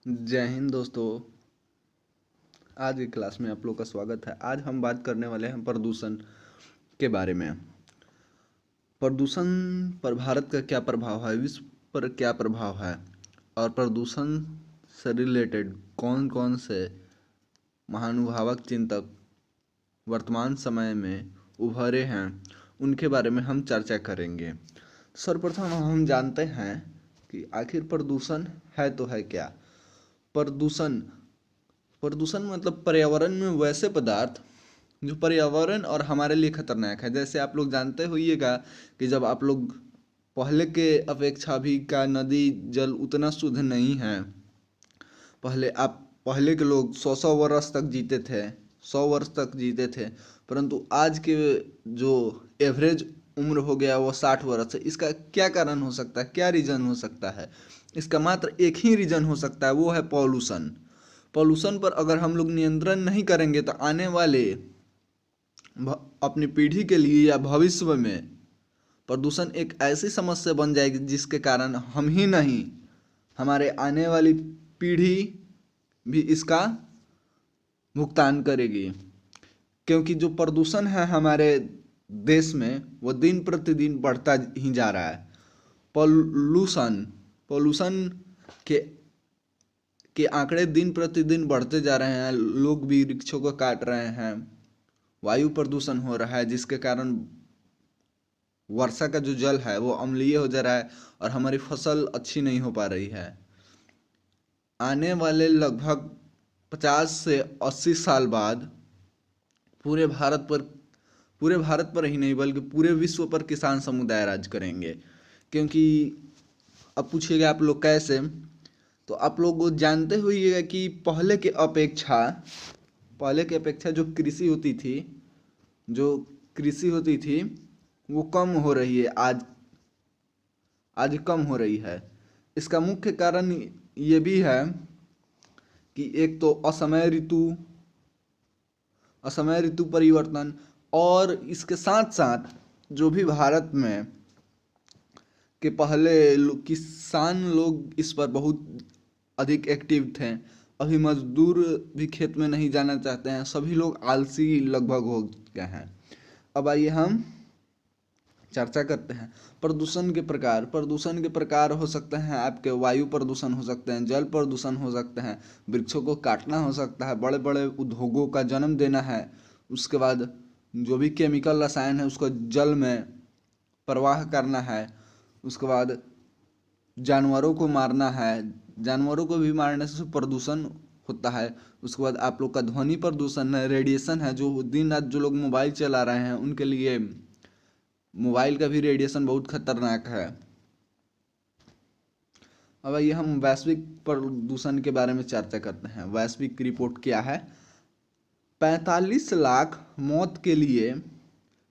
जय हिंद दोस्तों। आज की क्लास में आप लोग का स्वागत है। आज हम बात करने वाले हैं प्रदूषण के बारे में। प्रदूषण पर भारत का क्या प्रभाव है, विश्व पर क्या प्रभाव है, और प्रदूषण से रिलेटेड कौन कौन से महानुभावक चिंतक वर्तमान समय में उभरे हैं, उनके बारे में हम चर्चा करेंगे। सर्वप्रथम हम जानते हैं कि आखिर प्रदूषण है तो है क्या। प्रदूषण प्रदूषण मतलब पर्यावरण में वैसे पदार्थ जो पर्यावरण और हमारे लिए खतरनाक है। जैसे आप लोग जानते होइएगा कि जब आप लोग पहले के अपेक्षा भी का नदी जल उतना शुद्ध नहीं है। पहले के लोग 100 वर्ष तक जीते थे, 100 वर्ष तक जीते थे, परंतु आज के जो एवरेज उम्र हो गया वो 60 वर्ष है। इसका क्या कारण हो सकता है, क्या रीज़न हो सकता है? इसका मात्र एक ही रीज़न हो सकता है, वो है पॉल्यूशन। पॉल्यूशन पर अगर हम लोग नियंत्रण नहीं करेंगे तो आने वाले अपनी पीढ़ी के लिए या भविष्य में प्रदूषण एक ऐसी समस्या बन जाएगी जिसके कारण हम ही नहीं, हमारे आने वाली पीढ़ी भी इसका भुगतान करेगी। क्योंकि जो प्रदूषण है हमारे देश में वो दिन प्रतिदिन बढ़ता ही जा रहा है। पॉल्यूशन पॉल्यूशन के के आंकड़े दिन प्रतिदिन बढ़ते जा रहे हैं। लोग भी वृक्षों को काट रहे हैं, वायु प्रदूषण हो रहा है, जिसके कारण वर्षा का जो जल है वो अम्लीय हो जा रहा है और हमारी फसल अच्छी नहीं हो पा रही है। आने वाले लगभग 50 से 80 साल बाद पूरे भारत पर पूरे भारत पर ही नहीं बल्कि पूरे विश्व पर किसान समुदाय राज करेंगे। क्योंकि अब पूछिएगा आप लोग कैसे, तो आप लोग जानते होइएगा कि पहले के अपेक्षा जो कृषि होती थी वो कम हो रही है। आज कम हो रही है। इसका मुख्य कारण ये भी है कि एक तो असमय ऋतु परिवर्तन, और इसके साथ साथ जो भी भारत में कि किसान लोग इस पर बहुत अधिक एक्टिव थे। अभी मजदूर भी खेत में नहीं जाना चाहते हैं, सभी लोग आलसी लगभग हो गए हैं। अब आइए हम चर्चा करते हैं प्रदूषण के प्रकार हो सकते हैं आपके वायु प्रदूषण हो सकते हैं, जल प्रदूषण हो सकते हैं, वृक्षों को काटना हो सकता है, बड़े बड़े उद्योगों का जन्म देना है, उसके बाद जो भी केमिकल रसायन है उसको जल में प्रवाह करना है, उसके बाद जानवरों को मारना है, जानवरों को भी मारने से प्रदूषण होता है। उसके बाद आप लोग का ध्वनि प्रदूषण है, रेडिएशन है, जो दिन रात जो लोग मोबाइल चला रहे हैं उनके लिए मोबाइल का भी रेडिएशन बहुत खतरनाक है। अब आइए हम वैश्विक प्रदूषण के बारे में चर्चा करते हैं। वैश्विक रिपोर्ट क्या है? 45 लाख मौत के लिए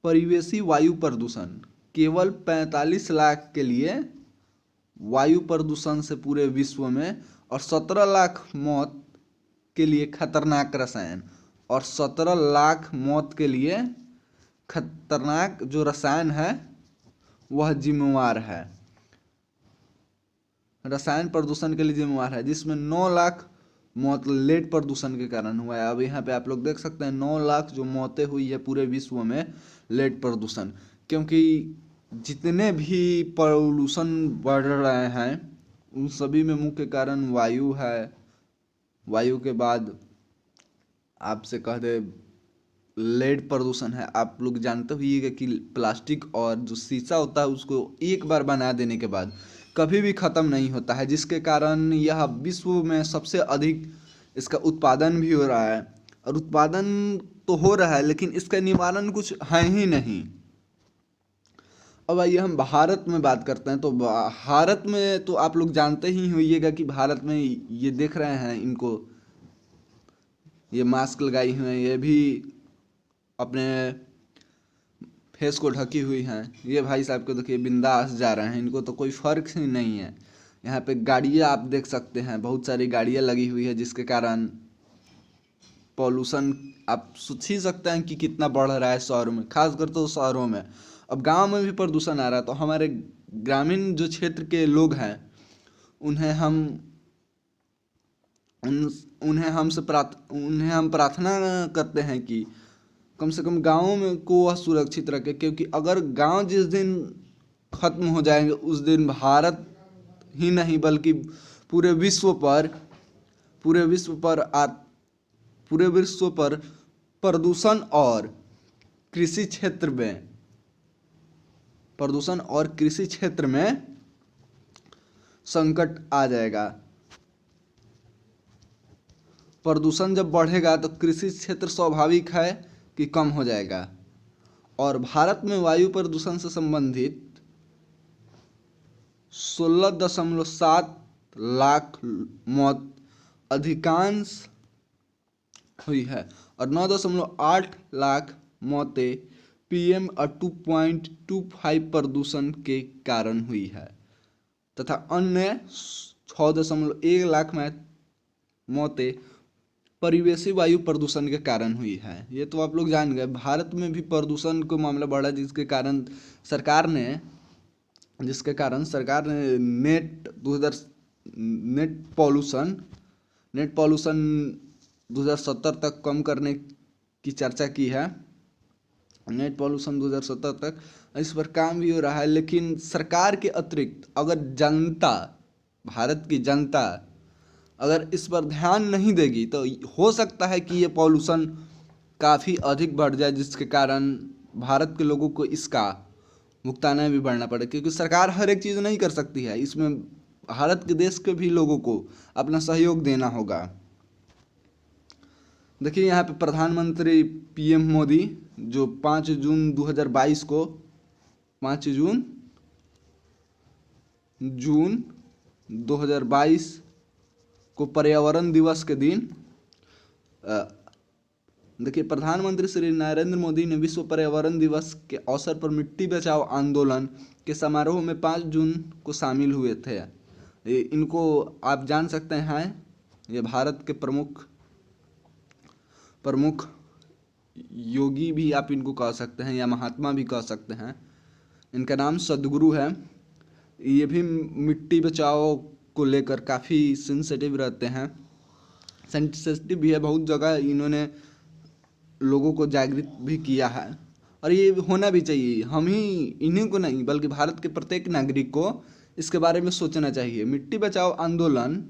परिवेशी वायु प्रदूषण, केवल 45 लाख के लिए वायु प्रदूषण से पूरे विश्व में, और 17 लाख मौत के लिए खतरनाक रसायन, और 17 लाख मौत के लिए खतरनाक जो रसायन है वह जिम्मेवार है, रसायन प्रदूषण के लिए जिम्मेवार है, जिसमें 9 लाख मौत लेड प्रदूषण के कारण हुआ है। अब यहाँ पे आप लोग देख सकते हैं 9 लाख जो मौतें हुई है पूरे विश्व में लेड प्रदूषण। क्योंकि जितने भी पॉल्यूशन बढ़ रहे हैं उन सभी में मुख्य कारण वायु है। वायु के बाद आपसे कह दे लेड प्रदूषण है। आप लोग जानते होइएगा कि प्लास्टिक और जो शीशा होता है उसको एक बार बना देने के बाद कभी भी ख़त्म नहीं होता है, जिसके कारण यह विश्व में सबसे अधिक इसका उत्पादन भी हो रहा है। और उत्पादन तो हो रहा है लेकिन इसका निवारण कुछ है ही नहीं। अब आइए हम भारत में बात करते हैं। तो भारत में तो आप लोग जानते ही होइएगा कि भारत में ये देख रहे हैं, इनको ये मास्क लगाई हुए हैं, ये भी अपने फेस को ढकी हुई हैं। ये भाई साहब को देखिए बिंदास जा रहे हैं, इनको तो कोई फर्क ही नहीं है। यहाँ पे गाड़ियाँ आप देख सकते हैं, बहुत सारी गाड़ियाँ लगी हुई है, जिसके कारण पॉल्यूशन आप सोच ही सकते हैं कि कितना बढ़ रहा है शहरों में, खासकर तो शहरों में। अब गांव में भी प्रदूषण आ रहा है, तो हमारे ग्रामीण जो क्षेत्र के लोग हैं उन्हें हम उन्हें हम प्रार्थना करते हैं कि कम से कम गाँवों में को वह सुरक्षित रखे, क्योंकि अगर गांव जिस दिन खत्म हो जाएंगे उस दिन भारत ही नहीं बल्कि पूरे विश्व पर पूरे विश्व पर आ, पूरे विश्व पर प्रदूषण और कृषि क्षेत्र में संकट आ जाएगा। प्रदूषण जब बढ़ेगा तो कृषि क्षेत्र स्वाभाविक है कि कम हो जाएगा। और भारत में वायु प्रदूषण से संबंधित 16.7 लाख मौत अधिकांश हुई है और 9.8 लाख मौतें PM और 2.25 प्रदूषण के कारण हुई है तथा अन्य 6.1 लाख मौतें परिवेशी वायु प्रदूषण के कारण हुई है। ये तो आप लोग जान गए। भारत में भी प्रदूषण को मामला बढ़ा जिसके कारण सरकार ने नेट पॉल्यूशन 2070 तक कम करने की चर्चा की है। नेट पॉल्यूशन 2070 तक इस पर काम भी हो रहा है, लेकिन सरकार के अतिरिक्त अगर भारत की जनता अगर इस पर ध्यान नहीं देगी तो हो सकता है कि ये पॉल्यूशन काफ़ी अधिक बढ़ जाए, जिसके कारण भारत के लोगों को इसका भुगताना भी बढ़ना पड़े, क्योंकि सरकार हर एक चीज़ नहीं कर सकती है। इसमें भारत के देश के भी लोगों को अपना सहयोग देना होगा। देखिए यहाँ पे प्रधानमंत्री PM मोदी जो 5 जून 2022 को 5 जून 2022 को पर्यावरण दिवस के दिन देखिए प्रधानमंत्री श्री नरेंद्र मोदी ने विश्व पर्यावरण दिवस के अवसर पर मिट्टी बचाओ आंदोलन के समारोह में 5 जून को शामिल हुए थे। इनको आप जान सकते हैं, ये भारत के प्रमुख योगी भी आप इनको कह सकते हैं या महात्मा भी कह सकते हैं। इनका नाम सदगुरु है। ये भी मिट्टी बचाओ को लेकर काफ़ी सेंसिटिव रहते हैं, सेंसिटिव भी है। बहुत जगह इन्होंने लोगों को जागृत भी किया है और ये होना भी चाहिए। हम ही इन्हीं को नहीं बल्कि भारत के प्रत्येक नागरिक को इसके बारे में सोचना चाहिए। मिट्टी बचाओ आंदोलन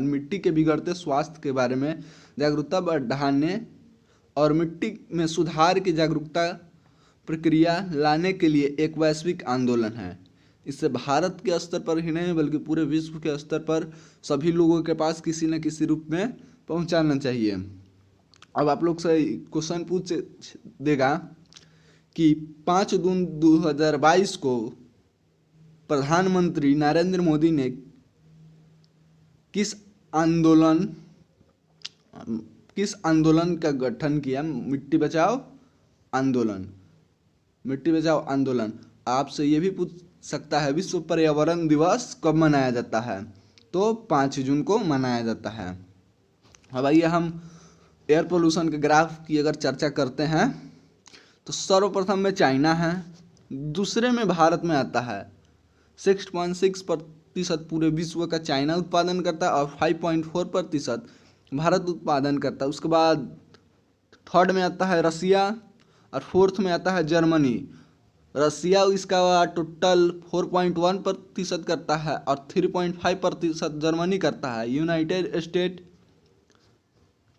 मिट्टी के बिगड़ते स्वास्थ्य के बारे में जागरूकता बढ़ाने और मिट्टी में सुधार की जागरूकता प्रक्रिया लाने के लिए एक वैश्विक आंदोलन है। इससे भारत के स्तर पर ही नहीं बल्कि पूरे विश्व के स्तर पर सभी लोगों के पास किसी न किसी रूप में पहुंचाना चाहिए। अब आप लोग से क्वेश्चन पूछ देगा कि 5 जून 2022 को प्रधानमंत्री नरेंद्र मोदी ने किस आंदोलन का गठन किया? मिट्टी बचाओ आंदोलन। आपसे ये भी पूछ सकता है विश्व पर्यावरण दिवस कब मनाया जाता है? तो 5 जून को मनाया जाता है। अब आइए हम एयर पोल्यूशन के ग्राफ की अगर चर्चा करते हैं तो सर्वप्रथम में चाइना है, दूसरे में भारत में आता है। 6.6% पूरे विश्व का चाइना उत्पादन करता है और 5.4% भारत उत्पादन करता है। उसके बाद थर्ड में आता है रसिया और फोर्थ में आता है जर्मनी। रसिया इसका टोटल 4.1% करता है और 3.5% जर्मनी करता है। यूनाइटेड स्टेट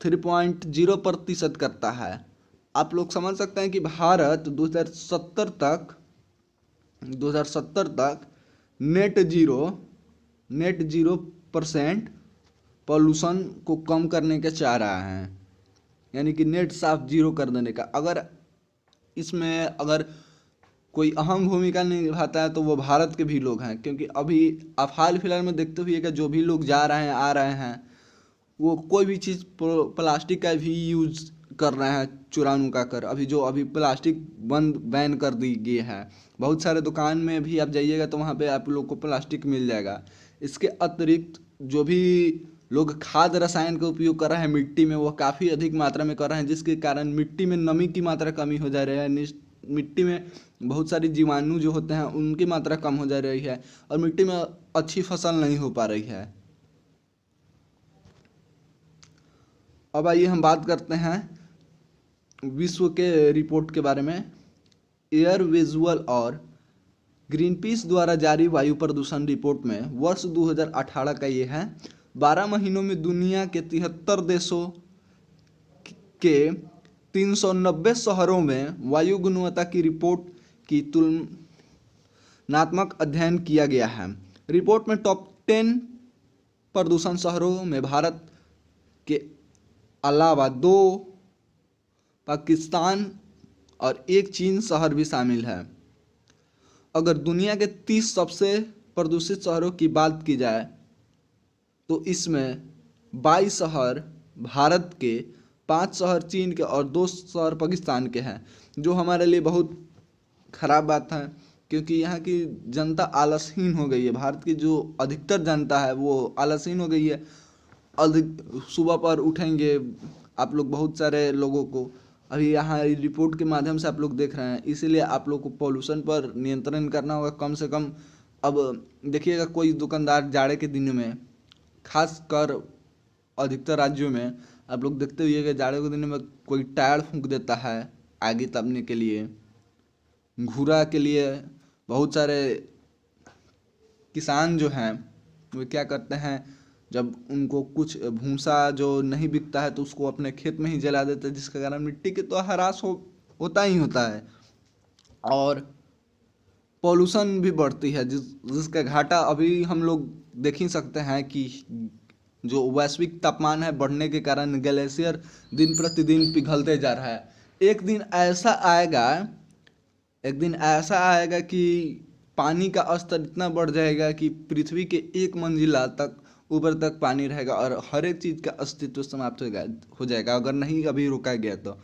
3.0% करता है। आप लोग समझ सकते हैं कि भारत 2070 तक नेट जीरो % पॉल्यूशन को कम करने का चाह रहा है, यानी कि नेट साफ जीरो कर देने का। अगर कोई अहम भूमिका निभाता है तो वो भारत के भी लोग हैं, क्योंकि अभी आप हाल फिलहाल में देखते हुए कि जो भी लोग जा रहे हैं आ रहे हैं वो कोई भी चीज़ प्लास्टिक का भी यूज कर रहे हैं चुरा नुका कर। अभी प्लास्टिक बैन कर दी गई है। बहुत सारे दुकान में भी आप जाइएगा तो वहाँ पे आप लोग को प्लास्टिक मिल जाएगा। इसके अतिरिक्त जो भी लोग खाद रसायन का उपयोग कर रहे हैं मिट्टी में, वो काफ़ी अधिक मात्रा में कर रहे हैं, जिसके कारण मिट्टी में नमी की मात्रा कमी हो जा रही है। मिट्टी में बहुत सारी जीवाणु जो होते हैं उनकी मात्रा कम हो जा रही है और मिट्टी में अच्छी फसल नहीं हो पा रही है। अब आइए हम बात करते हैं विश्व के रिपोर्ट के बारे में। एयर विजुअल और ग्रीनपीस द्वारा जारी वायु प्रदूषण रिपोर्ट में वर्ष 2018 का ये है। 12 महीनों में दुनिया के 73 देशों के 390 शहरों में वायु गुणवत्ता की रिपोर्ट की तुलनात्मक अध्ययन किया गया है। रिपोर्ट में टॉप 10 प्रदूषण शहरों में भारत के अलावा 2 पाकिस्तान और 1 चीन शहर भी शामिल है। अगर दुनिया के 30 सबसे प्रदूषित शहरों की बात की जाए तो इसमें 22 शहर भारत के, 5 शहर चीन के और 2 शहर पाकिस्तान के हैं, जो हमारे लिए बहुत खराब बात है क्योंकि यहाँ की जनता आलसहीन हो गई है। भारत की जो अधिकतर जनता है वो आलसहीन हो गई है। अधिक सुबह पर उठेंगे आप लोग, बहुत सारे लोगों को अभी यहाँ रिपोर्ट के माध्यम से आप लोग देख रहे हैं, इसीलिए आप लोग को पॉल्यूशन पर नियंत्रण करना होगा कम से कम। अब देखिएगा कोई दुकानदार जाड़े के दिन में, खास कर अधिकतर राज्यों में आप लोग देखते हुए जाड़े के दिन में कोई टायर फूंक देता है आगे तपने के लिए, घूरा के लिए। बहुत सारे किसान जो हैं वो क्या करते हैं, जब उनको कुछ भूसा जो नहीं बिकता है तो उसको अपने खेत में ही जला देते हैं, जिसके कारण मिट्टी के तो ह्रास होता ही होता है और पॉल्यूशन भी बढ़ती है, जिसका घाटा अभी हम लोग देख ही सकते हैं कि जो वैश्विक तापमान है बढ़ने के कारण ग्लेशियर दिन प्रतिदिन पिघलते जा रहा है। एक दिन ऐसा आएगा कि पानी का स्तर इतना बढ़ जाएगा कि पृथ्वी के 1 मंजिला तक ऊपर तक पानी रहेगा और हर एक चीज़ का अस्तित्व समाप्त हो जाएगा अगर नहीं अभी रोका गया तो।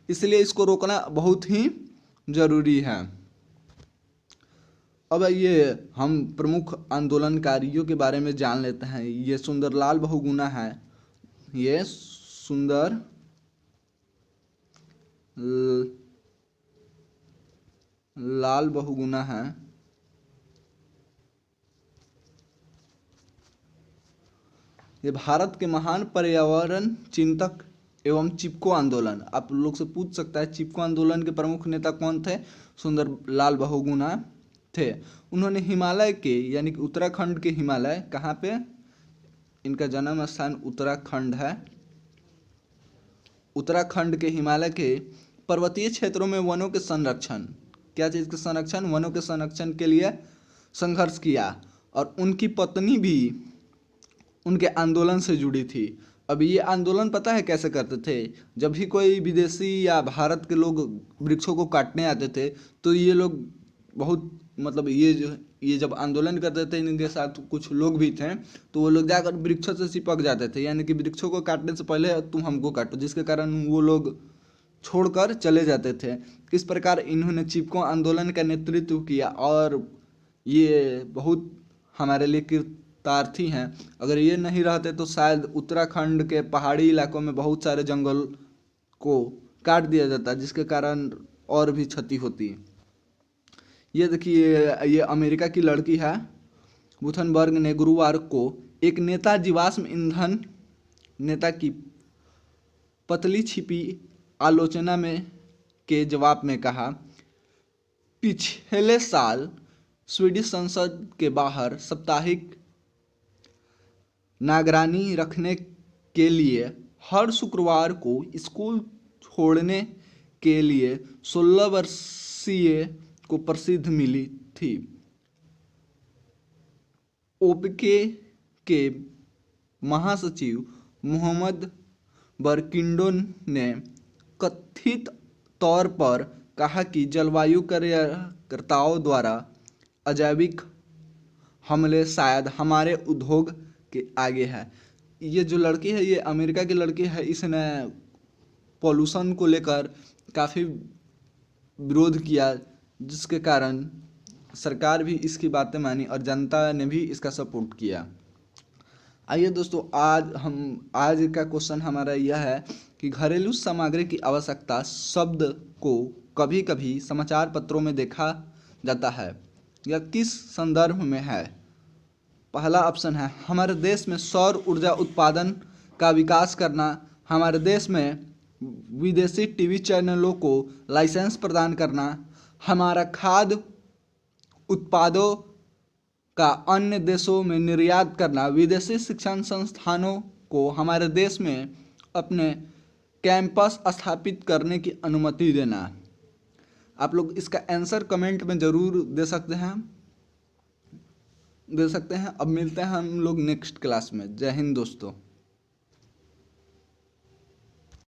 इसलिए इसको रोकना बहुत ही ज़रूरी है। अब ये हम प्रमुख आंदोलनकारियों के बारे में जान लेते हैं। ये सुंदरलाल बहुगुणा है, ये लाल बहुगुणा है। ये भारत के महान पर्यावरण चिंतक एवं चिपको आंदोलन, आप लोग से पूछ सकता है चिपको आंदोलन के प्रमुख नेता कौन थे? सुंदरलाल बहुगुणा थे। उन्होंने हिमालय के यानी कि उत्तराखंड के, हिमालय कहाँ पे, इनका जन्म स्थान उत्तराखंड है। उत्तराखंड के हिमालय के पर्वतीय क्षेत्रों में वनों के संरक्षण, क्या चीज़ के संरक्षण? वनों के संरक्षण के लिए संघर्ष किया और उनकी पत्नी भी उनके आंदोलन से जुड़ी थी। अब ये आंदोलन पता है कैसे करते थे? जब भी कोई विदेशी या भारत के लोग वृक्षों को काटने आते थे तो ये लोग बहुत मतलब ये जब आंदोलन करते थे, इनके साथ कुछ लोग भी थे, तो वो लोग जाकर वृक्षों से चिपक जाते थे, यानी कि वृक्षों को काटने से पहले तुम हमको काटो, जिसके कारण वो लोग छोड़कर चले जाते थे। इस प्रकार इन्होंने चिपको आंदोलन का नेतृत्व किया और ये बहुत हमारे लिए कृतार्थी हैं। अगर ये नहीं रहते तो शायद उत्तराखंड के पहाड़ी इलाकों में बहुत सारे जंगल को काट दिया जाता, जिसके कारण और भी क्षति होती। ये देखिए, ये अमेरिका की लड़की है। बुथनबर्ग ने गुरुवार को एक नेता जीवाश्म ईंधन नेता की पतली छिपी आलोचना में के जवाब में कहा, पिछले साल स्वीडिश संसद के बाहर साप्ताहिक निगरानी रखने के लिए हर शुक्रवार को स्कूल छोड़ने के लिए 16 वर्षीय को प्रसिद्धि मिली थी। ओपीके के महासचिव मोहम्मद बरकिंडो ने कथित तौर पर कहा कि जलवायु कार्यकर्ताओं द्वारा अजैविक हमले शायद हमारे उद्योग के आगे है। ये जो लड़की है, ये अमेरिका की लड़की है, इसने पॉल्यूशन को लेकर काफ़ी विरोध किया, जिसके कारण सरकार भी इसकी बातें मानी और जनता ने भी इसका सपोर्ट किया। आइए दोस्तों, आज का क्वेश्चन हमारा यह है कि घरेलू सामग्री की आवश्यकता शब्द को कभी कभी समाचार पत्रों में देखा जाता है, यह किस संदर्भ में है? पहला ऑप्शन है, हमारे देश में सौर ऊर्जा उत्पादन का विकास करना हमारे देश में विदेशी टीवी चैनलों को लाइसेंस प्रदान करना, हमारा खाद्य उत्पादों का अन्य देशों में निर्यात करना, विदेशी शिक्षण संस्थानों को हमारे देश में अपने कैंपस स्थापित करने की अनुमति देना। आप लोग इसका आंसर कमेंट में ज़रूर दे सकते हैं। अब मिलते हैं हम लोग नेक्स्ट क्लास में। जय हिंद दोस्तों।